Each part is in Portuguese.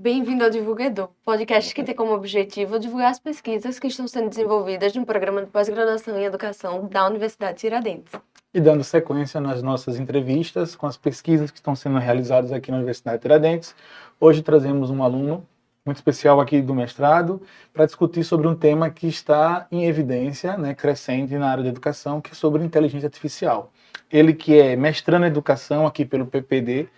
Bem-vindo ao Divulgador, podcast que tem como objetivo divulgar as pesquisas que estão sendo desenvolvidas no programa de pós-graduação em educação da Universidade Tiradentes. E dando sequência nas nossas entrevistas com as pesquisas que estão sendo realizadas aqui na Universidade Tiradentes, hoje trazemos um aluno muito especial aqui do mestrado para discutir sobre um tema que está em evidência, crescente na área da educação, que é sobre inteligência artificial. Ele que é mestrando em educação aqui pelo PPD,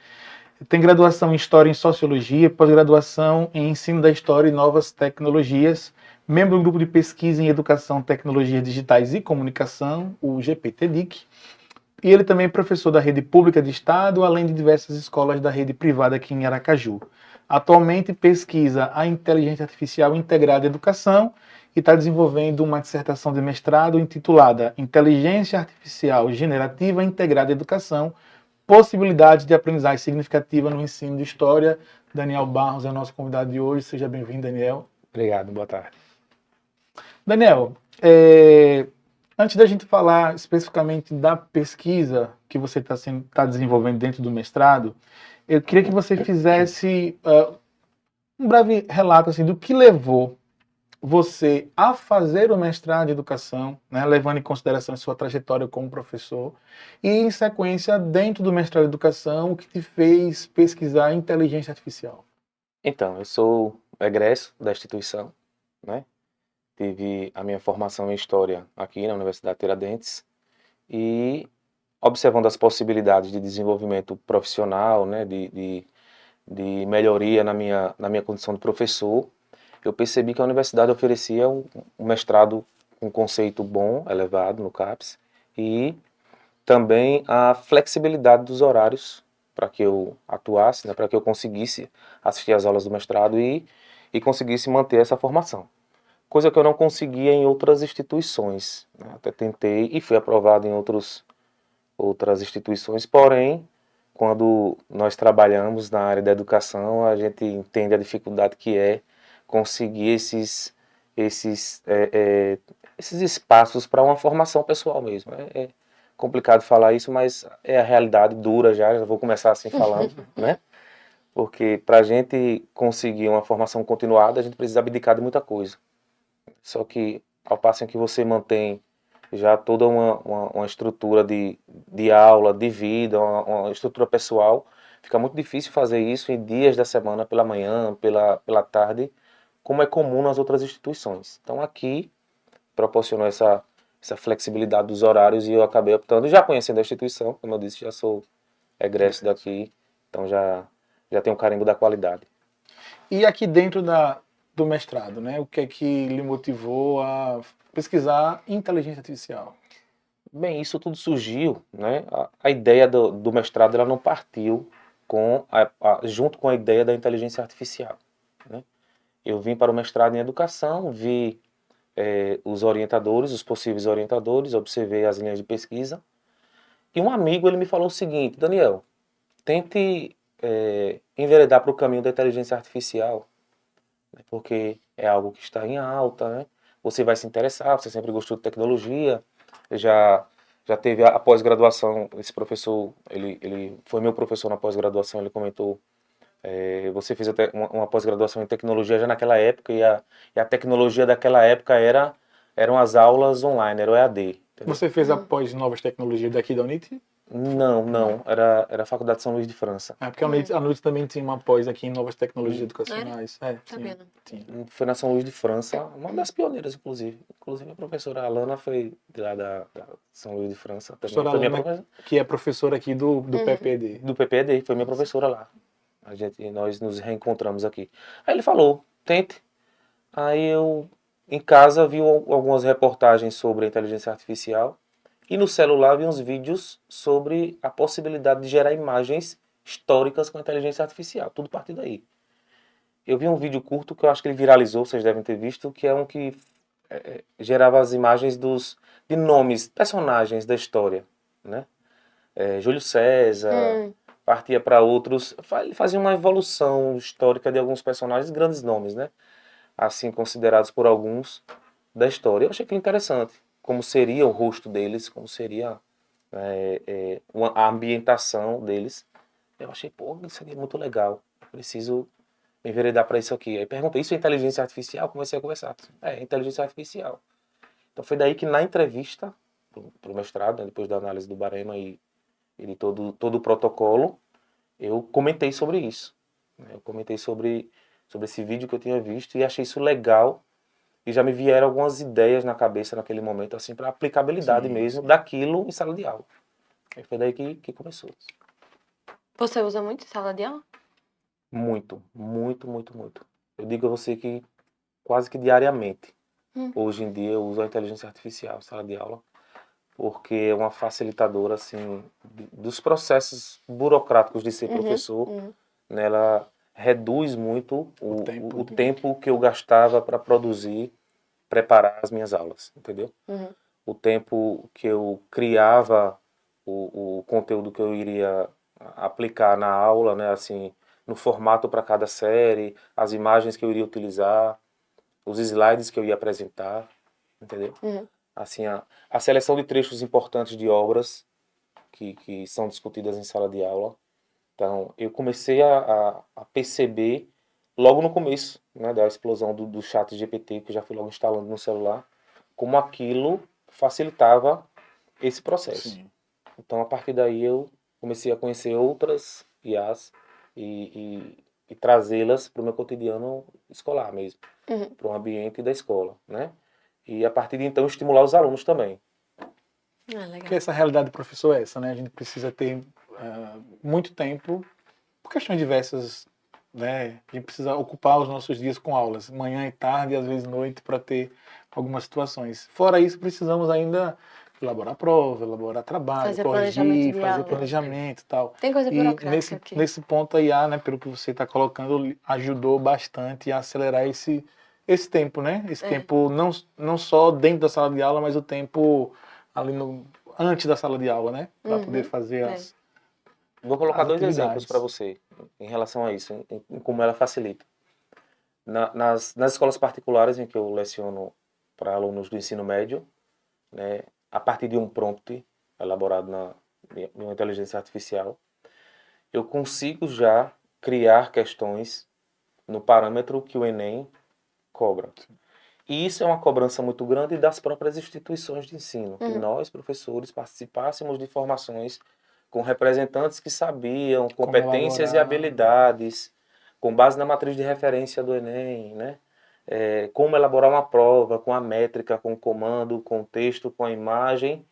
tem graduação em História e Sociologia, pós-graduação em Ensino da História e Novas Tecnologias, membro do Grupo de Pesquisa em Educação, Tecnologias Digitais e Comunicação, o GPTDIC, e ele também é professor da rede pública de Estado, além de diversas escolas da rede privada aqui em Aracaju. Atualmente pesquisa a inteligência artificial integrada à educação e está desenvolvendo uma dissertação de mestrado intitulada Inteligência Artificial Generativa Integrada à Educação, possibilidades de aprendizagem significativa no ensino de história. Daniel Barros é o nosso convidado de hoje. Seja bem-vindo, Daniel. Obrigado, boa tarde. Daniel, antes da gente falar especificamente da pesquisa que você está desenvolvendo dentro do mestrado, eu queria que você fizesse um breve relato assim, do que levou você a fazer o mestrado em educação, levando em consideração a sua trajetória como professor, e em sequência, dentro do mestrado em educação, o que te fez pesquisar inteligência artificial? Então, eu sou egresso da instituição, Tive a minha formação em História aqui na Universidade Tiradentes e observando as possibilidades de desenvolvimento profissional, de melhoria na minha condição de professor, eu percebi que a universidade oferecia um mestrado com conceito bom, elevado no CAPES, e também a flexibilidade dos horários para que eu atuasse, para que eu conseguisse assistir às aulas do mestrado e conseguisse manter essa formação. Coisa que eu não conseguia em outras instituições. Até tentei e fui aprovado em outras instituições, porém, quando nós trabalhamos na área da educação, a gente entende a dificuldade que é conseguir esses espaços para uma formação pessoal mesmo. É complicado falar isso, mas é a realidade dura já vou começar assim falando, Porque para a gente conseguir uma formação continuada, a gente precisa abdicar de muita coisa. Só que ao passo em que você mantém já toda uma estrutura de aula, de vida, uma estrutura pessoal, fica muito difícil fazer isso em dias da semana, pela manhã, pela tarde, como é comum nas outras instituições. Então aqui proporcionou essa flexibilidade dos horários e eu acabei optando, já conhecendo a instituição, como eu disse, já sou egresso daqui, então já tenho um carimbo da qualidade. E aqui dentro do mestrado, o que é que lhe motivou a pesquisar inteligência artificial? Bem, isso tudo surgiu, A ideia do mestrado ela não partiu junto com a ideia da inteligência artificial, Eu vim para o mestrado em educação, vi os orientadores, os possíveis orientadores, observei as linhas de pesquisa e um amigo ele me falou o seguinte: Daniel, tente enveredar para o caminho da inteligência artificial, porque é algo que está em alta, Você vai se interessar, você sempre gostou de tecnologia, já teve a pós-graduação, esse professor, ele foi meu professor na pós-graduação, ele comentou, você fez até uma pós-graduação em tecnologia já naquela época, e a tecnologia daquela época eram as aulas online, era o EAD. Entendeu? Você fez a pós-novas tecnologias daqui da UNIT? Não, era a Faculdade de São Luís de França. Porque a UNIT também tinha uma pós aqui em novas tecnologias educacionais. Tinha. Foi na São Luís de França, uma das pioneiras, inclusive. Inclusive a professora Alana foi de lá da São Luís de França. Também Professora foi minha Alana, professora. que é professora aqui do PPD. Do PPD, foi minha professora lá. Nós nos reencontramos aqui. Aí ele falou, tente. Aí eu, em casa, vi algumas reportagens sobre a inteligência artificial. E no celular vi uns vídeos sobre a possibilidade de gerar imagens históricas com a inteligência artificial. Tudo partiu daí. Eu vi um vídeo curto que eu acho que ele viralizou, vocês devem ter visto, que é um que gerava as imagens de nomes, personagens da história, Júlio César, partia para outros, fazia uma evolução histórica de alguns personagens, grandes nomes, assim considerados por alguns da história. Eu achei aquilo interessante, como seria o rosto deles, como seria a ambientação deles. Eu achei, isso aqui é muito legal, preciso me enveredar para isso aqui. Aí perguntei, isso é inteligência artificial? Comecei a conversar. É, inteligência artificial. Então foi daí que na entrevista para o mestrado, né, depois da análise do barema e de todo o protocolo, eu comentei sobre isso. Né? Eu comentei sobre esse vídeo que eu tinha visto e achei isso legal. E já me vieram algumas ideias na cabeça naquele momento, assim, para aplicabilidade Sim, mesmo sim. daquilo em sala de aula. Aí foi daí que começou. Você usa muito em sala de aula? Muito, muito, muito, muito. Eu digo a você que quase que diariamente, Hum. hoje em dia, eu uso a inteligência artificial em sala de aula, porque é uma facilitadora, assim, dos processos burocráticos de ser professor, Uhum. né? Ela reduz muito O tempo o do... tempo que eu gastava para produzir, preparar as minhas aulas, entendeu? Uhum. O tempo que eu criava o conteúdo que eu iria aplicar na aula, né, assim, no formato para cada série, as imagens que eu iria utilizar, os slides que eu ia apresentar, entendeu? Uhum. Assim, a seleção de trechos importantes de obras que são discutidas em sala de aula. Então, eu comecei a perceber logo no começo, né, da explosão do chat GPT, que eu já fui logo instalando no celular, como aquilo facilitava esse processo. Sim. Então, a partir daí, eu comecei a conhecer outras IAs e trazê-las para o meu cotidiano escolar mesmo, Uhum. para o ambiente da escola, né? E a partir de então, estimular os alunos também. Ah, Porque legal. essa realidade do professor é essa, né? A gente precisa ter muito tempo, por questões diversas, né? A gente precisa ocupar os nossos dias com aulas, manhã e tarde, e às vezes noite, para ter algumas situações. Fora isso, precisamos ainda elaborar prova, elaborar trabalho, Fazer planejamento corrigir, de fazer aula. planejamento e tal. Tem coisa E burocrática aqui. nesse ponto a IA, né, pelo que você está colocando, ajudou bastante a acelerar esse tempo, né? Esse É. tempo não só dentro da sala de aula, mas o tempo ali antes da sala de aula, né? Para poder Uhum. fazer É. Vou colocar as dois exemplos para atividades. você em relação a isso, em como ela facilita. Nas escolas particulares em que eu leciono para alunos do ensino médio, né, a partir de um prompt elaborado em uma inteligência artificial, eu consigo já criar questões no parâmetro que o Enem cobra. E isso é uma cobrança muito grande das próprias instituições de ensino, que Uhum. nós, professores, participássemos de formações com representantes que sabiam Como competências e elaborar. habilidades, com base na matriz de referência do Enem, né? Como elaborar uma prova, com a métrica, com o comando, com o texto, com a imagem.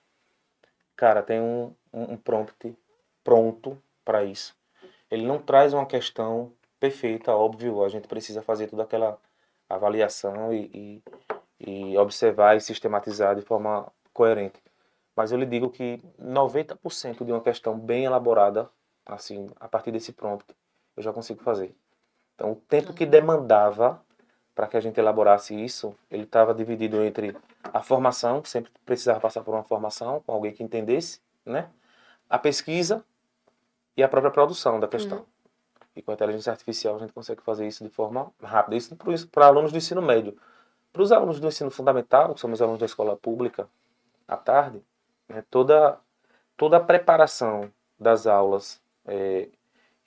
Cara, tem um prompt pronto para isso. Ele não traz uma questão perfeita, óbvio, a gente precisa fazer toda aquela avaliação e observar e sistematizar de forma coerente. Mas eu lhe digo que 90% de uma questão bem elaborada, assim, a partir desse prompt, eu já consigo fazer. Então, o tempo que demandava para que a gente elaborasse isso, ele estava dividido entre a formação, que sempre precisava passar por uma formação com alguém que entendesse, né? A pesquisa e a própria produção da Uhum. questão. E com a inteligência artificial a gente consegue fazer isso de forma rápida. Isso para alunos do ensino médio. Para os alunos do ensino fundamental, que somos alunos da escola pública, à tarde, né, toda a preparação das aulas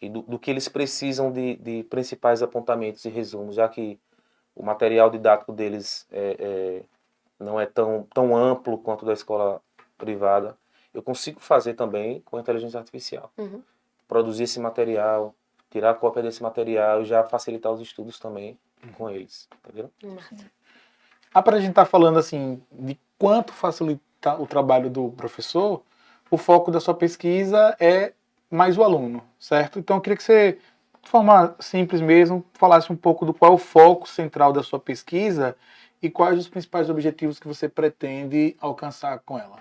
e do que eles precisam de principais apontamentos e resumos, já que o material didático deles não é tão amplo quanto da escola privada, eu consigo fazer também com a inteligência artificial. Uhum. Produzir esse material, tirar cópia desse material e já facilitar os estudos também com eles, entendeu? Massa. Para a gente estar falando assim de quanto facilita o trabalho do professor, o foco da sua pesquisa é mais o aluno, certo? Então eu queria que você, de forma simples mesmo, falasse um pouco do qual é o foco central da sua pesquisa e quais os principais objetivos que você pretende alcançar com ela.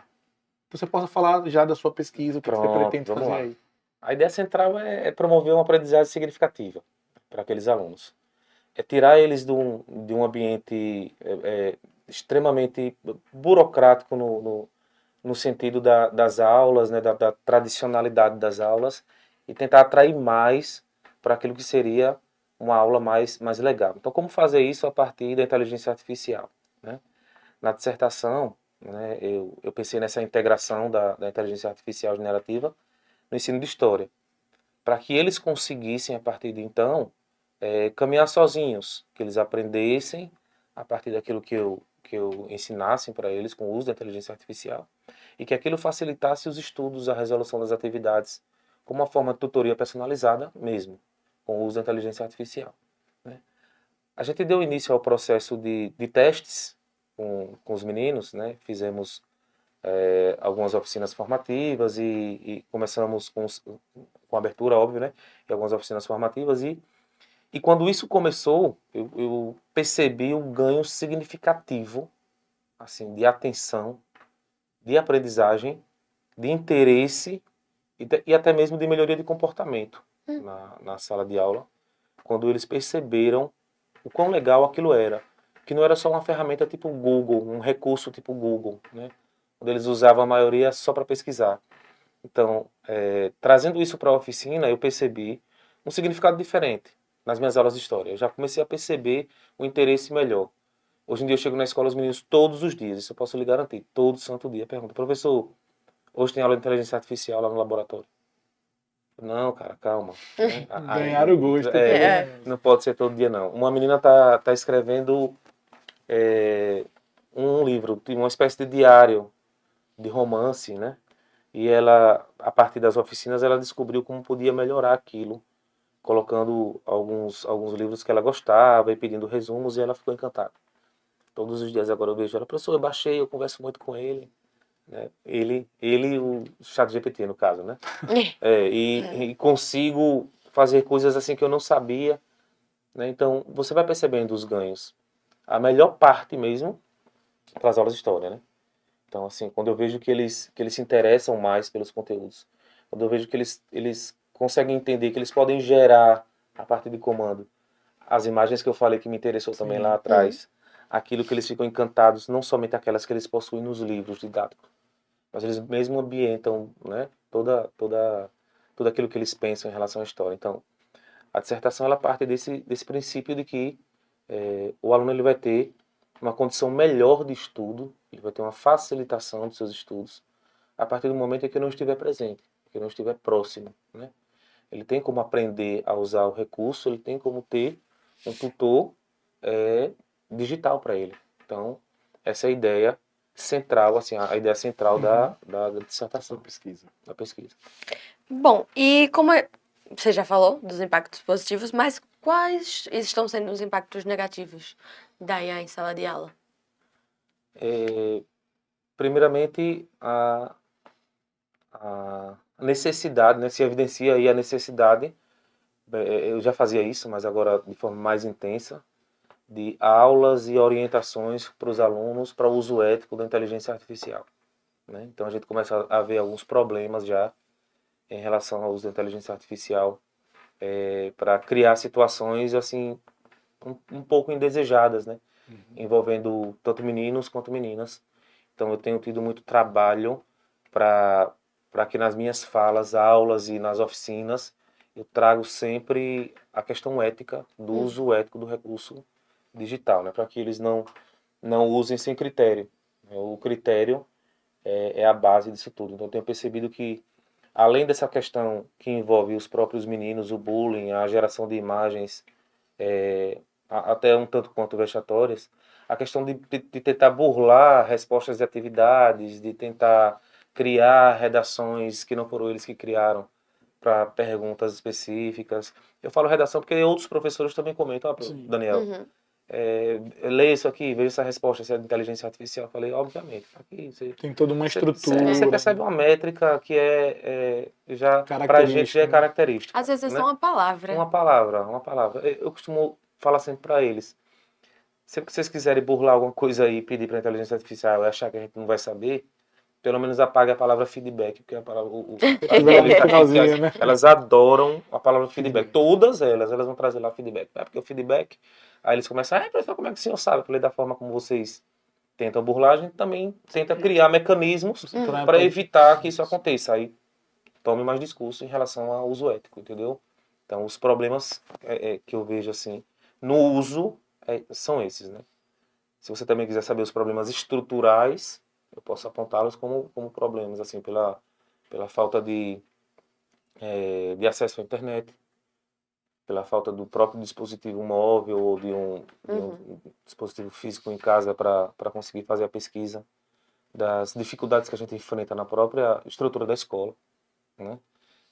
Você possa falar já da sua pesquisa, o que você Pronto, pretende vamos fazer lá. aí. A ideia central é promover uma aprendizagem significativa para aqueles alunos. É tirar eles de um ambiente extremamente burocrático no sentido das aulas, né, da tradicionalidade das aulas, e tentar atrair mais para aquilo que seria uma aula mais legal. Então, como fazer isso a partir da inteligência artificial? Né? Na dissertação, né, eu pensei nessa integração da inteligência artificial generativa no ensino de história, para que eles conseguissem, a partir de então, caminhar sozinhos, que eles aprendessem a partir daquilo que eu ensinasse para eles com o uso da inteligência artificial e que aquilo facilitasse os estudos, a resolução das atividades, como uma forma de tutoria personalizada mesmo, com o uso da inteligência artificial, né? A gente deu início ao processo de testes com os meninos, né? Fizemos algumas oficinas formativas e começamos com abertura, óbvio, né? E algumas oficinas formativas e quando isso começou, eu percebi um ganho significativo, assim, de atenção, de aprendizagem, de interesse e até mesmo de melhoria de comportamento na sala de aula, quando eles perceberam o quão legal aquilo era. Que não era só uma ferramenta tipo Google, um recurso tipo Google, né? Onde eles usavam a maioria só para pesquisar. Então, trazendo isso para a oficina, eu percebi um significado diferente nas minhas aulas de história. Eu já comecei a perceber o interesse melhor. Hoje em dia eu chego na escola os meninos todos os dias, isso eu posso lhe garantir, todo santo dia. Pergunta, professor, hoje tem aula de inteligência artificial lá no laboratório? Não, cara, calma, né? Ganhar o gosto, pelo É. menos. Não pode ser todo dia, não. Uma menina tá escrevendo um livro, uma espécie de diário de romance, né? E ela, a partir das oficinas, ela descobriu como podia melhorar aquilo, colocando alguns livros que ela gostava e pedindo resumos, e ela ficou encantada. Todos os dias agora eu vejo ela, professor, eu baixei, eu converso muito com ele, né? Ele o ChatGPT, no caso, né? E consigo fazer coisas assim que eu não sabia, né? Então, você vai percebendo os ganhos. A melhor parte mesmo para as aulas de história, né? Então, assim, quando eu vejo que eles se interessam mais pelos conteúdos, quando eu vejo que eles conseguem entender que eles podem gerar, a partir de comando, as imagens que eu falei que me interessou também lá Sim. atrás, aquilo que eles ficam encantados, não somente aquelas que eles possuem nos livros didáticos, mas eles mesmo ambientam, né, tudo aquilo que eles pensam em relação à história. Então, a dissertação ela parte desse princípio de que o aluno ele vai ter uma condição melhor de estudo, ele vai ter uma facilitação dos seus estudos a partir do momento em que não estiver presente, que não estiver próximo, né? Ele tem como aprender a usar o recurso, ele tem como ter um tutor digital para ele. Então, essa é a ideia central, assim, a ideia central da dissertação, Pesquisa. da pesquisa. Bom, e você já falou dos impactos positivos, mas quais estão sendo os impactos negativos da IA em sala de aula? Primeiramente, a necessidade, né, se evidencia aí a necessidade, eu já fazia isso, mas agora de forma mais intensa, de aulas e orientações para os alunos para o uso ético da inteligência artificial, né? Então a gente começa a ver alguns problemas já em relação ao uso da inteligência artificial para criar situações assim um pouco indesejadas, né? Envolvendo tanto meninos quanto meninas. Então eu tenho tido muito trabalho para que nas minhas falas, aulas e nas oficinas eu trago sempre a questão ética do uso ético do recurso digital, né? Para que eles não usem sem critério. O critério é a base disso tudo. Então eu tenho percebido que além dessa questão que envolve os próprios meninos, o bullying, a geração de imagens até um tanto quanto vexatórias, a questão de tentar burlar respostas de atividades, de tentar criar redações que não foram eles que criaram para perguntas específicas. Eu falo redação porque outros professores também comentam, Daniel, Uhum. leia isso aqui, veja essa resposta, se é de inteligência artificial. Eu falei, obviamente, tá aqui Tem toda uma você estrutura, percebe uma métrica que já para a gente já é característica, né? característica, Às vezes é né? só uma palavra. Uma palavra, uma palavra. Eu costumo falar sempre para eles, sempre que vocês quiserem burlar alguma coisa aí e pedir para a inteligência artificial e achar que a gente não vai saber, pelo menos apague a palavra feedback, porque a palavra, as Aquilo ali no inteligências artificiais, finalzinho, né? elas adoram a palavra feedback. Feedback. Todas elas vão trazer lá feedback. É porque o feedback, aí eles começam, professor, como é que o senhor sabe? Eu falei, da forma como vocês tentam burlar, a gente também tenta criar mecanismos para evitar que isso aconteça. Aí tome mais discurso em relação ao uso ético, entendeu? Então, os problemas que eu vejo assim no uso são esses, né? Se você também quiser saber os problemas estruturais, eu posso apontá-los como problemas, assim, pela falta de acesso à internet, pela falta do próprio dispositivo móvel ou de um dispositivo físico em casa para conseguir fazer a pesquisa, das dificuldades que a gente enfrenta na própria estrutura da escola, né?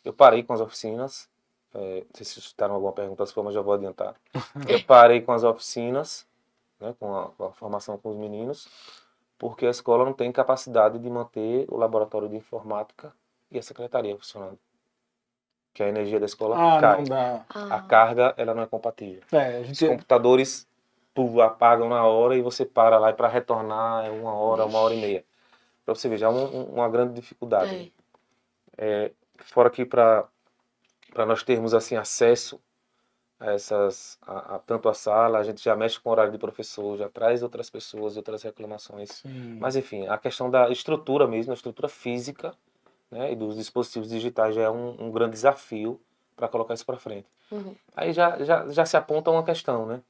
Eu parei com as oficinas, não sei se vocês citaram alguma pergunta sua, mas já vou adiantar. Eu parei com as oficinas, né, com a formação com os meninos, porque a escola não tem capacidade de manter o laboratório de informática e a secretaria funcionando. Que a energia da escola Ah, cai. não dá. A carga, ela não é compatível. É, a Os gente... computadores apagam na hora e você para lá e para retornar é 1 hora e meia. Para você ver, já é uma grande dificuldade. Fora que para nós termos assim acesso a tanto a sala, a gente já mexe com o horário de professor, já traz outras pessoas, outras reclamações. Sim. Mas enfim, a questão da estrutura mesmo, a estrutura física, né, e dos dispositivos digitais já é um grande desafio para colocar isso para frente. Aí já se aponta uma questão, né?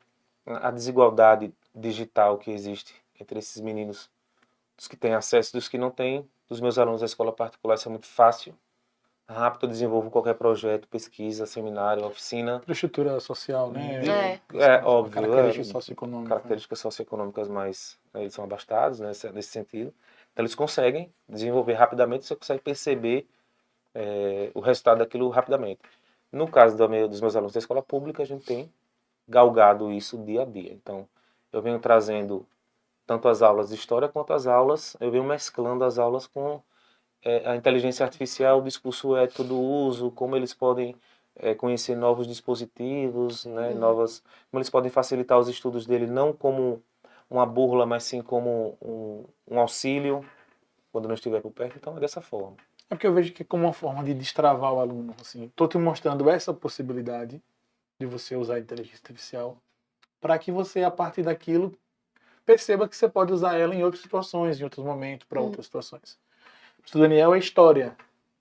A desigualdade digital que existe entre esses meninos, dos que têm acesso e dos que não têm. Dos meus alunos da escola particular, isso é muito fácil. Rápido eu desenvolvo qualquer projeto, pesquisa, seminário, oficina. Infraestrutura social, né? Óbvio, Características socioeconômicas. características socioeconômicas mais, eles são abastados, né, nesse sentido. Então eles conseguem desenvolver rapidamente, você consegue perceber o resultado daquilo rapidamente. No caso dos meus alunos da escola pública, a gente tem galgado isso dia a dia. Então, eu venho trazendo tanto as aulas de história quanto as aulas, eu venho mesclando as aulas com a inteligência artificial, o discurso ético do uso, como eles podem conhecer novos dispositivos, né, como eles podem facilitar os estudos dele, não como uma burla, mas sim como um auxílio quando não estiver por perto. Então, é dessa forma. É porque eu vejo que é como uma forma de destravar o aluno. Assim, estou te mostrando essa possibilidade de você usar a inteligência artificial para que você, a partir daquilo, perceba que você pode usar ela em outras situações, em outros momentos, para outras situações. O Daniel é história.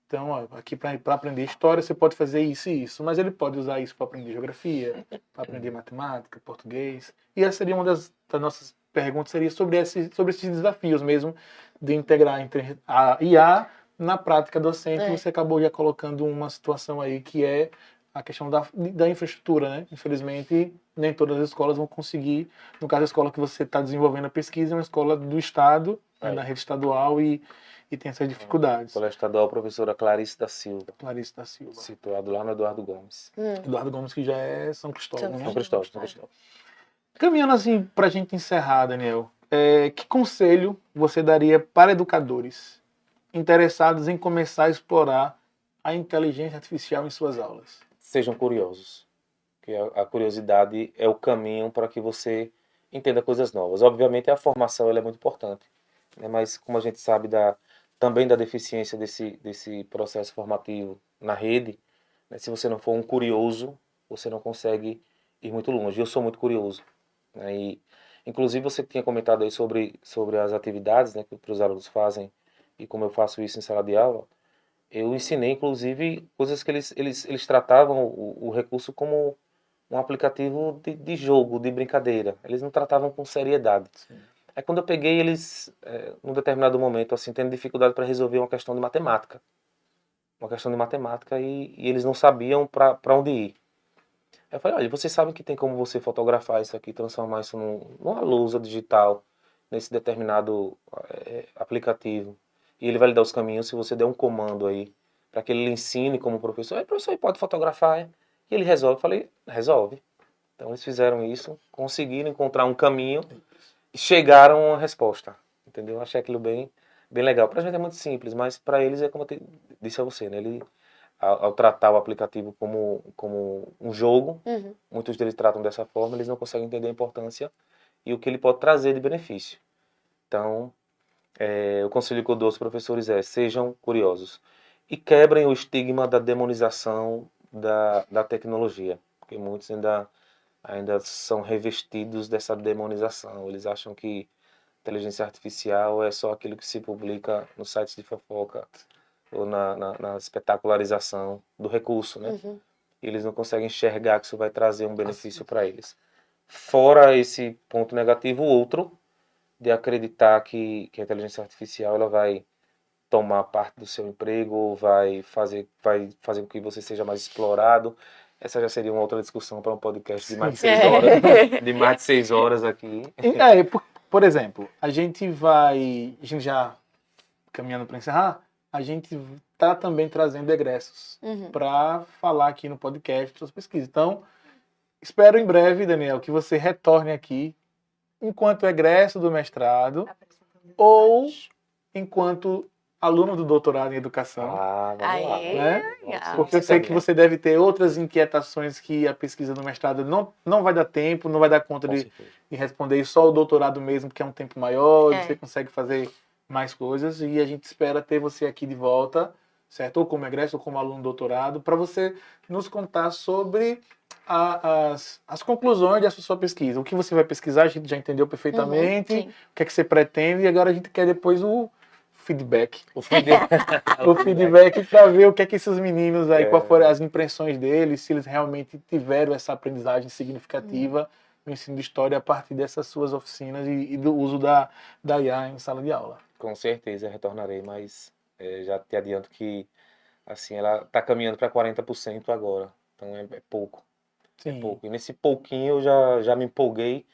Então, ó, aqui para aprender história, você pode fazer isso e isso, mas ele pode usar isso para aprender geografia, para aprender matemática, português. E essa seria uma das nossas perguntas, seria sobre esses desafios mesmo de integrar entre a IA na prática docente. Você acabou já colocando uma situação aí que é a questão da infraestrutura, né? Infelizmente, nem todas as escolas vão conseguir. No caso, a escola que você está desenvolvendo a pesquisa é uma escola do Estado, na rede estadual, e tem essas dificuldades. Colégio Estadual, professora Clarice da Silva. Clarice da Silva. Situado lá no Eduardo Gomes. Eduardo Gomes, que já é São Cristóvão, né? São Cristóvão. Caminhando assim, para a gente encerrar, Daniel, que conselho você daria para educadores interessados em começar a explorar a inteligência artificial em suas aulas? Sejam curiosos. Que a curiosidade é o caminho para que você entenda coisas novas. Obviamente, a formação ela é muito importante, né? Mas como a gente sabe também da deficiência desse processo formativo na rede, né? Se você não for um curioso, você não consegue ir muito longe. Eu sou muito curioso, né? E, inclusive, você tinha comentado aí sobre as atividades, né, que os alunos fazem e como eu faço isso em sala de aula. Eu ensinei, inclusive, coisas que eles tratavam o recurso como um aplicativo de jogo, de brincadeira. Eles não tratavam com seriedade. Sim. Aí quando eu peguei eles, num determinado momento, assim, tendo dificuldade para resolver uma questão de matemática. Uma questão de matemática e eles não sabiam para onde ir. Aí eu falei, olha, vocês sabem que tem como você fotografar isso aqui, transformar isso numa lousa digital, nesse determinado aplicativo. E ele vai lhe dar os caminhos se você der um comando aí, para que ele lhe ensine como professor. Aí, professor, ele pode fotografar, é? E ele resolve. Eu falei, resolve. Então eles fizeram isso, conseguiram encontrar um caminho e chegaram a uma resposta. Entendeu? Eu achei aquilo bem legal. Pra gente é muito simples, mas para eles é como eu disse a você, né? Ele, ao tratar o aplicativo como um jogo, muitos deles tratam dessa forma, eles não conseguem entender a importância e o que ele pode trazer de benefício. Então, o conselho que eu dou aos professores é: sejam curiosos e quebrem o estigma da demonização da tecnologia, porque muitos ainda são revestidos dessa demonização. Eles acham que inteligência artificial é só aquilo que se publica nos sites de fofoca ou na espetacularização do recurso, né? E eles não conseguem enxergar que isso vai trazer um benefício para eles. Fora esse ponto negativo, o outro de acreditar que a inteligência artificial ela vai tomar parte do seu emprego, ou vai fazer com que você seja mais explorado. Essa já seria uma outra discussão para um podcast de mais de Sim. 6 horas. De mais de 6 horas aqui. Por exemplo, a gente já caminhando para encerrar, a gente está também trazendo egressos Uhum. para falar aqui no podcast suas pesquisas. Então, espero em breve, Daniel, que você retorne aqui enquanto egresso do mestrado ou enquanto aluno do doutorado em educação. Ah, vamos lá. Aê, né? legal. Porque eu sei que você deve ter outras inquietações que a pesquisa do mestrado não vai dar tempo, não vai dar conta Com de certeza. responder, e só o doutorado mesmo, que é um tempo maior, É. você consegue fazer mais coisas, e a gente espera ter você aqui de volta, certo? Ou como egresso, ou como aluno do doutorado, para você nos contar sobre as conclusões dessa sua pesquisa. O que você vai pesquisar, a gente já entendeu perfeitamente, Sim. o que é que você pretende, e agora a gente quer depois o feedback. O feedback. O feedback para ver o que é que esses meninos aí, É. qual foram as impressões deles, se eles realmente tiveram essa aprendizagem significativa no ensino de história a partir dessas suas oficinas e do uso da IA em sala de aula. Com certeza retornarei, mas já te adianto que assim, ela está caminhando para 40% agora. Então é pouco. É Sim. pouco. E nesse pouquinho eu já me empolguei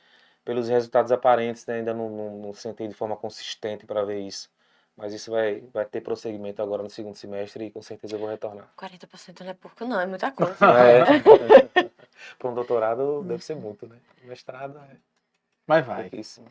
pelos resultados aparentes, né? Ainda não sentei de forma consistente para ver isso. Mas isso vai ter prosseguimento agora no segundo semestre e com certeza eu vou retornar. 40% não é pouco, não, é muita coisa. Para um doutorado deve ser muito, né? Mestrado é Mas vai. pouquíssimo.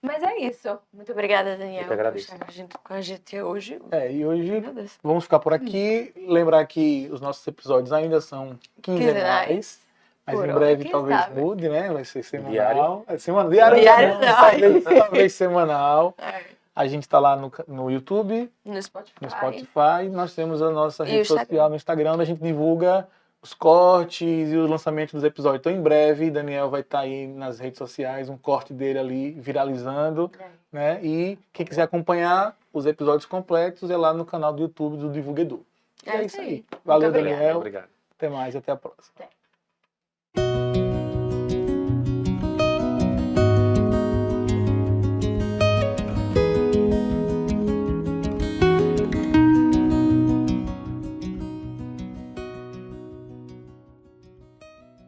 Mas é isso. Muito obrigada, Daniel, Eu que por agradeço. estar com a gente hoje. E hoje Meu Deus. vamos ficar por aqui. Lembrar que os nossos episódios ainda são quinzenais. Mas Por em hora, breve quem talvez sabe? mude, né? Vai ser semanal. Diário? É semanal. Diário, Diário não. talvez semanal. É. A gente está lá no YouTube, No Spotify. no Spotify. Nós temos a nossa E rede o Instagram. social no Instagram, onde a gente divulga os cortes e o lançamento dos episódios. Então, em breve, Daniel vai estar aí nas redes sociais, um corte dele ali viralizando, né? E quem quiser acompanhar os episódios completos é lá no canal do YouTube do Divulguedor. E é isso aí. Valeu, Muito obrigada. Daniel. Obrigado. Até mais, até a próxima. Até.